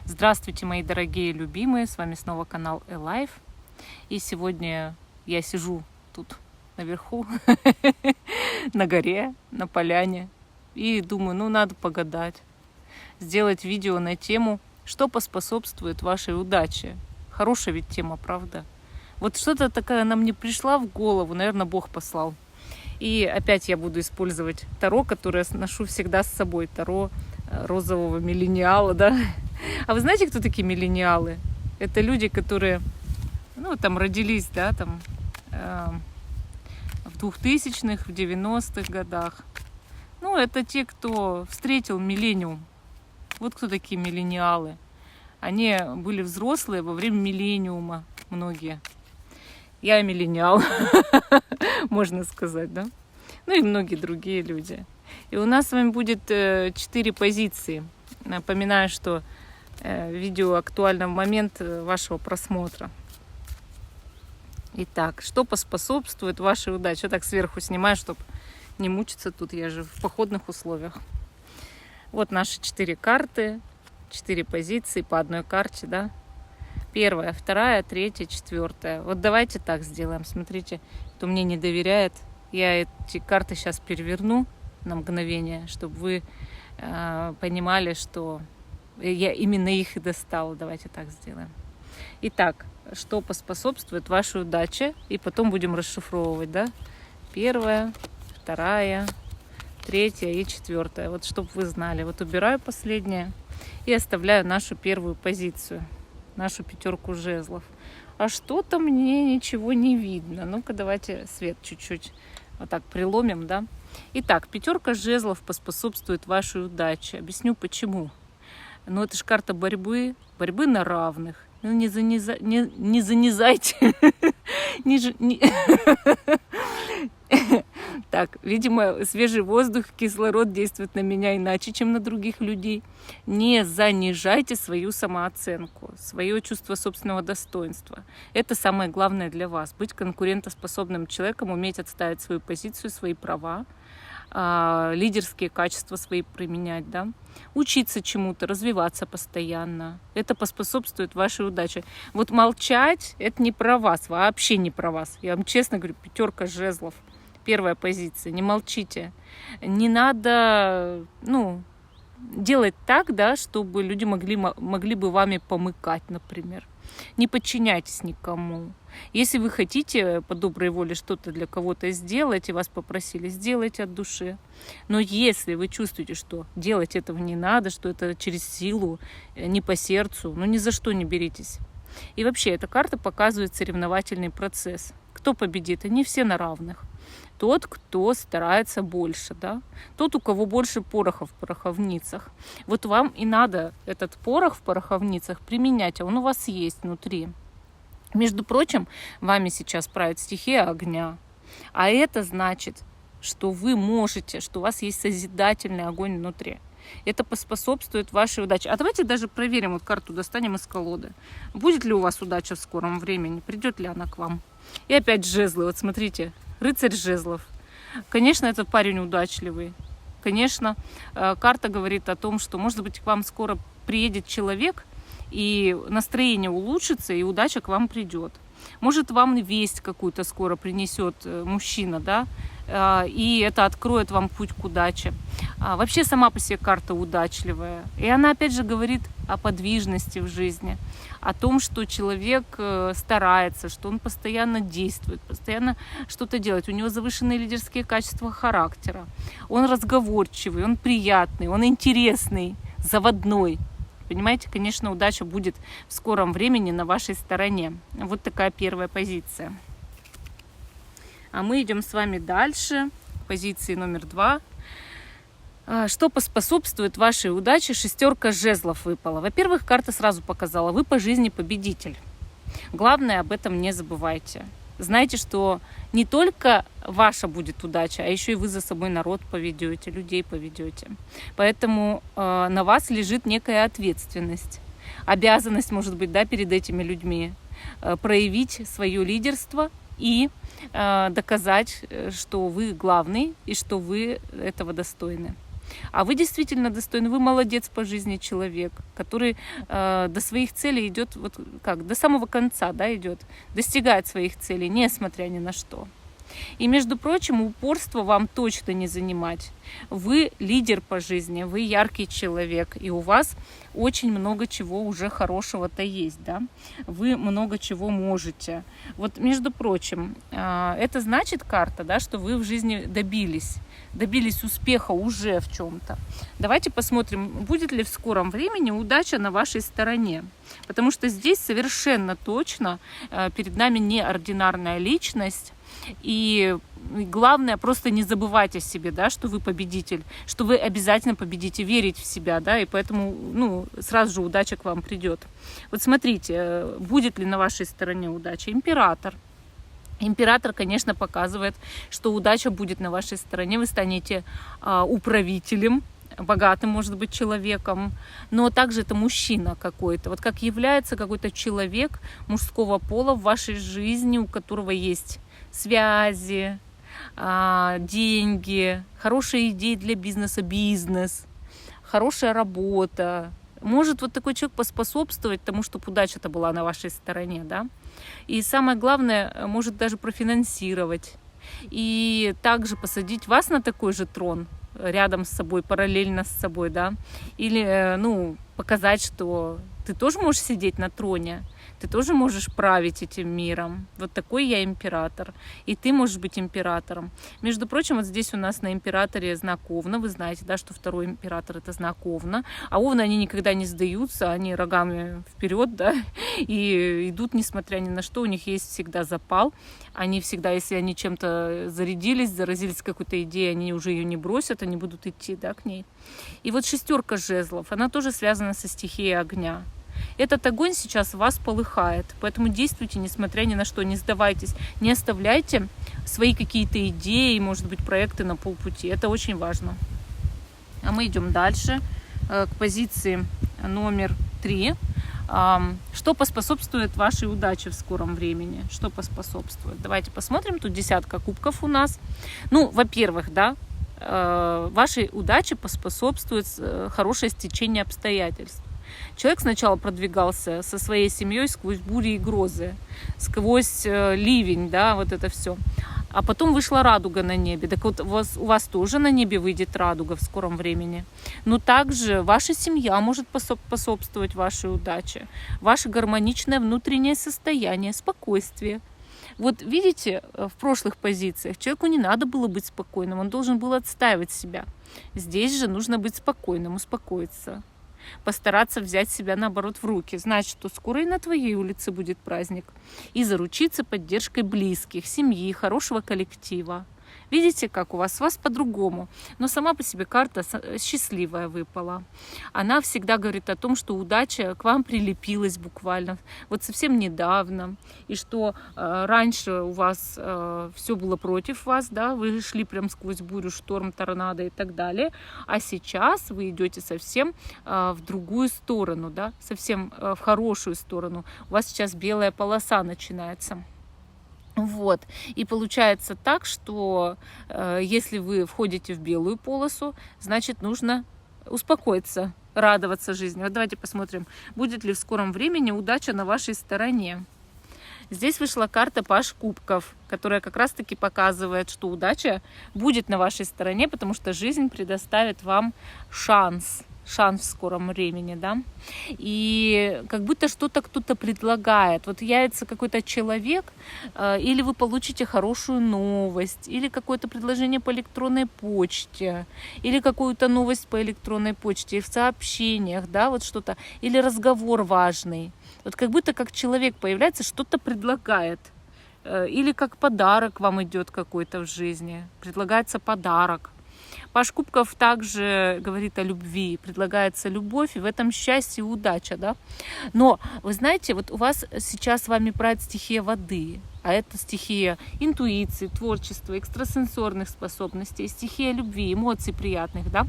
Здравствуйте, мои дорогие любимые, с вами снова канал Элайф. И сегодня я сижу тут наверху, на горе, на поляне, и думаю, надо погадать, сделать видео на тему, что поспособствует вашей удаче. Хорошая ведь тема, правда? Вот что-то такая она мне пришла в голову, наверное, Бог послал. И опять я буду использовать таро, которое ношу всегда с собой, таро розового миллениала, да. А вы знаете, кто такие миллениалы? Это люди, которые, родились, да, в 2000-х, в 90-х годах. Это те, кто встретил миллениум. Вот кто такие миллениалы. Они были взрослые во время миллениума, многие. Я миллениал, можно сказать, да? И многие другие люди. И у нас с вами будет 4 позиции. Напоминаю, что видео актуально в момент вашего просмотра. Итак, что поспособствует вашей удаче? Я так сверху снимаю, чтобы не мучиться тут. Я же в походных условиях. Вот наши 4 карты, 4 позиции по одной карте, да? Первая, вторая, третья, четвертая. Вот давайте так сделаем. Смотрите, кто мне не доверяет, я эти карты сейчас переверну на мгновение, чтобы вы понимали, что я именно их и достала. Давайте так сделаем. Итак, что поспособствует вашей удаче? И потом будем расшифровывать, да? Первая, вторая, третья и четвертая. Вот чтобы вы знали. Вот убираю последнее и оставляю нашу первую позицию. Нашу 5 жезлов. А что-то мне ничего не видно. Ну-ка, давайте свет чуть-чуть вот так приломим, да? Итак, 5 жезлов поспособствует вашей удаче. Объясню почему. Это же карта борьбы на равных. Не занизайте. Так, видимо, свежий воздух, кислород действует на меня иначе, чем на других людей. Не занижайте свою самооценку, свое чувство собственного достоинства. Это самое главное для вас. Быть конкурентоспособным человеком, уметь отстаивать свою позицию, свои права, лидерские качества свои применять, да? Учиться чему-то, развиваться постоянно. Это поспособствует вашей удаче. Вот молчать – это не про вас, вообще не про вас. Я вам честно говорю, 5 жезлов. Первая позиция. Не молчите. Не надо, делать так, да, чтобы люди могли бы вами помыкать, например. Не подчиняйтесь никому. Если вы хотите по доброй воле что-то для кого-то сделать, и вас попросили, сделайте от души. Но если вы чувствуете, что делать этого не надо, что это через силу, не по сердцу, ни за что не беритесь. И вообще, эта карта показывает соревновательный процесс. Кто победит? Они все на равных. Тот, кто старается больше, да? Тот, у кого больше пороха в пороховницах. Вот вам и надо этот порох в пороховницах применять, а он у вас есть внутри. Между прочим, вами сейчас правит стихия огня. А это значит, что вы можете, что у вас есть созидательный огонь внутри. Это поспособствует вашей удаче. А давайте даже проверим, вот карту достанем из колоды. Будет ли у вас удача в скором времени? Придет ли она к вам? И опять жезлы. Вот смотрите, рыцарь жезлов. Конечно, это парень удачливый. Конечно, карта говорит о том, что, может быть, к вам скоро приедет человек, и настроение улучшится, и удача к вам придет. Может, вам весть какую-то скоро принесет мужчина, да, и это откроет вам путь к удаче. Вообще сама по себе карта удачливая. И она опять же говорит о подвижности в жизни, о том, что человек старается, что он постоянно действует, постоянно что-то делает. У него завышенные лидерские качества характера. Он разговорчивый, он приятный, он интересный, заводной. Понимаете, конечно, удача будет в скором времени на вашей стороне. Вот такая первая позиция. А мы идем с вами дальше. Позиции номер 2. Что поспособствует вашей удаче? 6 жезлов выпала. Во-первых, карта сразу показала, вы по жизни победитель. Главное, об этом не забывайте. Знайте, что не только ваша будет удача, а еще и вы за собой народ поведете, людей поведете. Поэтому на вас лежит некая ответственность, обязанность, может быть, да, перед этими людьми, проявить свое лидерство и доказать, что вы главный и что вы этого достойны. А вы действительно достойны, вы молодец по жизни человек, который до своих целей идет, вот как, до самого конца, да, идет, достигает своих целей, несмотря ни на что. И, между прочим, упорство вам точно не занимать. Вы лидер по жизни, вы яркий человек, и у вас очень много чего уже хорошего-то есть, да? Вы много чего можете. Вот, между прочим, это значит, карта, да, что вы в жизни добились успеха уже в чем-то. Давайте посмотрим, будет ли в скором времени удача на вашей стороне. Потому что здесь совершенно точно перед нами неординарная личность. И главное, просто не забывать о себе, да, что вы победитель, что вы обязательно победите, верить в себя, да, и поэтому, сразу же удача к вам придет. Вот смотрите, будет ли на вашей стороне удача? Император. Император, конечно, показывает, что удача будет на вашей стороне, вы станете управителем, богатым, может быть, человеком, но также это мужчина какой-то. Вот как является какой-то человек мужского пола в вашей жизни, у которого есть связи, деньги, хорошие идеи для бизнес, хорошая работа. Может вот такой человек поспособствовать тому, чтобы удача-то была на вашей стороне, да? И самое главное, может даже профинансировать. И также посадить вас на такой же трон, рядом с собой, параллельно с собой, да? Или, показать, что ты тоже можешь сидеть на троне, ты тоже можешь править этим миром. Вот такой я император. И ты можешь быть императором. Между прочим, вот здесь у нас на императоре знак Овна. Вы знаете, да, что второй император — это знак Овна. А Овны, они никогда не сдаются, они рогами вперед, да, и идут, несмотря ни на что. У них есть всегда запал. Они всегда, если они чем-то заразились какой-то идеей, они уже ее не бросят, они будут идти, да, к ней. И вот 6 жезлов, она тоже связана со стихией огня. Этот огонь сейчас в вас полыхает, поэтому действуйте, несмотря ни на что, не сдавайтесь, не оставляйте свои какие-то идеи, может быть, проекты на полпути. Это очень важно. А мы идем дальше к позиции номер 3. Что поспособствует вашей удаче в скором времени? Что поспособствует? Давайте посмотрим. Тут 10 кубков у нас. Во-первых, да, вашей удаче поспособствует хорошее стечение обстоятельств. Человек сначала продвигался со своей семьей сквозь бури и грозы, сквозь ливень, да, вот это все. А потом вышла радуга на небе. Так вот, у вас тоже на небе выйдет радуга в скором времени. Но также ваша семья может способствовать вашей удаче. Ваше гармоничное внутреннее состояние, спокойствие. Вот видите, в прошлых позициях человеку не надо было быть спокойным, он должен был отстаивать себя. Здесь же нужно быть спокойным, успокоиться. Постараться взять себя, наоборот, в руки. Знать, что скоро и на твоей улице будет праздник. И заручиться поддержкой близких, семьи, хорошего коллектива. Видите, как у вас по-другому. Но сама по себе карта счастливая выпала. Она всегда говорит о том, что удача к вам прилепилась буквально. Вот совсем недавно. И что раньше у вас все было против вас, да, вы шли прям сквозь бурю, шторм, торнадо и так далее. А сейчас вы идете совсем в другую сторону, да, совсем в хорошую сторону. У вас сейчас белая полоса начинается. Вот. И получается так, что если вы входите в белую полосу, значит, нужно успокоиться, радоваться жизни. Вот давайте посмотрим, будет ли в скором времени удача на вашей стороне. Здесь вышла карта Паж кубков, которая как раз-таки показывает, что удача будет на вашей стороне, потому что жизнь предоставит вам шанс в скором времени, да, и как будто что-то кто-то предлагает. Вот явится какой-то человек, или вы получите хорошую новость, или какое-то предложение по электронной почте, или какую-то новость по электронной почте, в сообщениях, да, вот что-то, или разговор важный. Вот как будто как человек появляется, что-то предлагает. Или как подарок вам идет какой-то в жизни, предлагается подарок. Паж кубков также говорит о любви, предлагается любовь, и в этом счастье и удача, да. Но, вы знаете, вот у вас сейчас с вами правит стихия воды, а это стихия интуиции, творчества, экстрасенсорных способностей, стихия любви, эмоций приятных, да.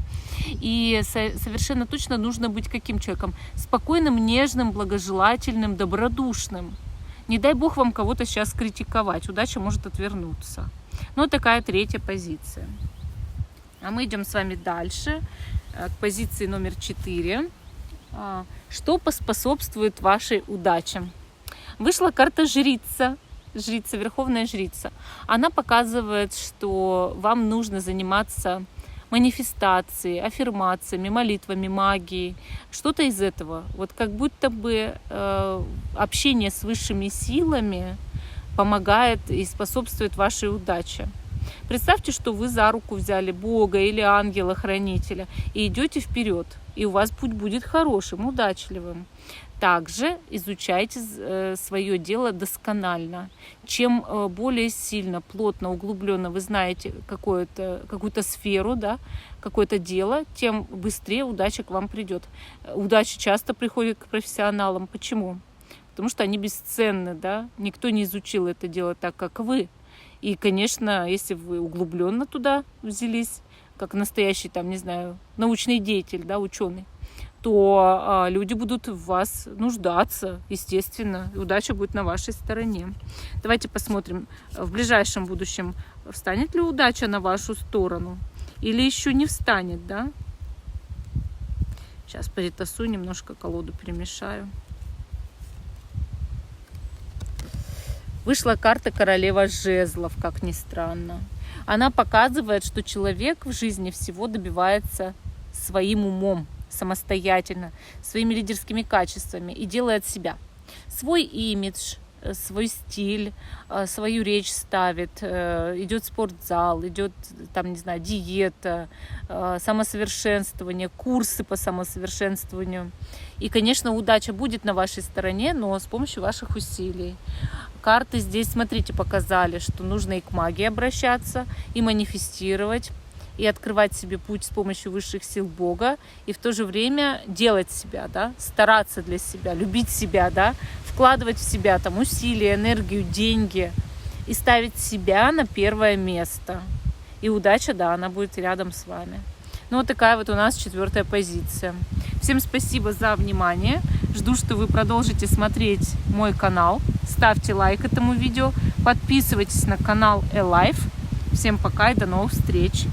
И совершенно точно нужно быть каким человеком? Спокойным, нежным, благожелательным, добродушным. Не дай бог вам кого-то сейчас критиковать, удача может отвернуться. Но такая 3 позиция. А мы идем с вами дальше, к позиции номер 4. Что поспособствует вашей удаче? Вышла карта жрица, верховная жрица. Она показывает, что вам нужно заниматься манифестацией, аффирмациями, молитвами, магией. Что-то из этого. Вот как будто бы общение с высшими силами помогает и способствует вашей удаче. Представьте, что вы за руку взяли Бога или ангела-хранителя и идете вперед, и у вас путь будет хорошим, удачливым. Также изучайте свое дело досконально. Чем более сильно, плотно, углубленно вы знаете какую-то сферу, да, какое-то дело, тем быстрее удача к вам придет. Удача часто приходит к профессионалам. Почему? Потому что они бесценны, да? Никто не изучил это дело так, как вы. И, конечно, если вы углубленно туда взялись, как настоящий, там, не знаю, научный деятель, да, ученый, то люди будут в вас нуждаться, естественно, и удача будет на вашей стороне. Давайте посмотрим, в ближайшем будущем встанет ли удача на вашу сторону или еще не встанет, да? Сейчас перетасую, немножко колоду перемешаю. Вышла карта королева жезлов, как ни странно. Она показывает, что человек в жизни всего добивается своим умом, самостоятельно, своими лидерскими качествами и делает себя. Свой имидж, свой стиль, свою речь ставит, идет в спортзал, идет, там, не знаю, диета, самосовершенствование, курсы по самосовершенствованию. И, конечно, удача будет на вашей стороне, но с помощью ваших усилий. Карты здесь, смотрите, показали, что нужно и к магии обращаться, и манифестировать, и открывать себе путь с помощью высших сил Бога, и в то же время делать себя, да, стараться для себя, любить себя, да, вкладывать в себя там усилия, энергию, деньги и ставить себя на первое место. И удача, да, она будет рядом с вами. Ну вот такая вот у нас 4-я позиция. Всем спасибо за внимание. Жду, что вы продолжите смотреть мой канал. Ставьте лайк этому видео. Подписывайтесь на канал Alive. Всем пока и до новых встреч.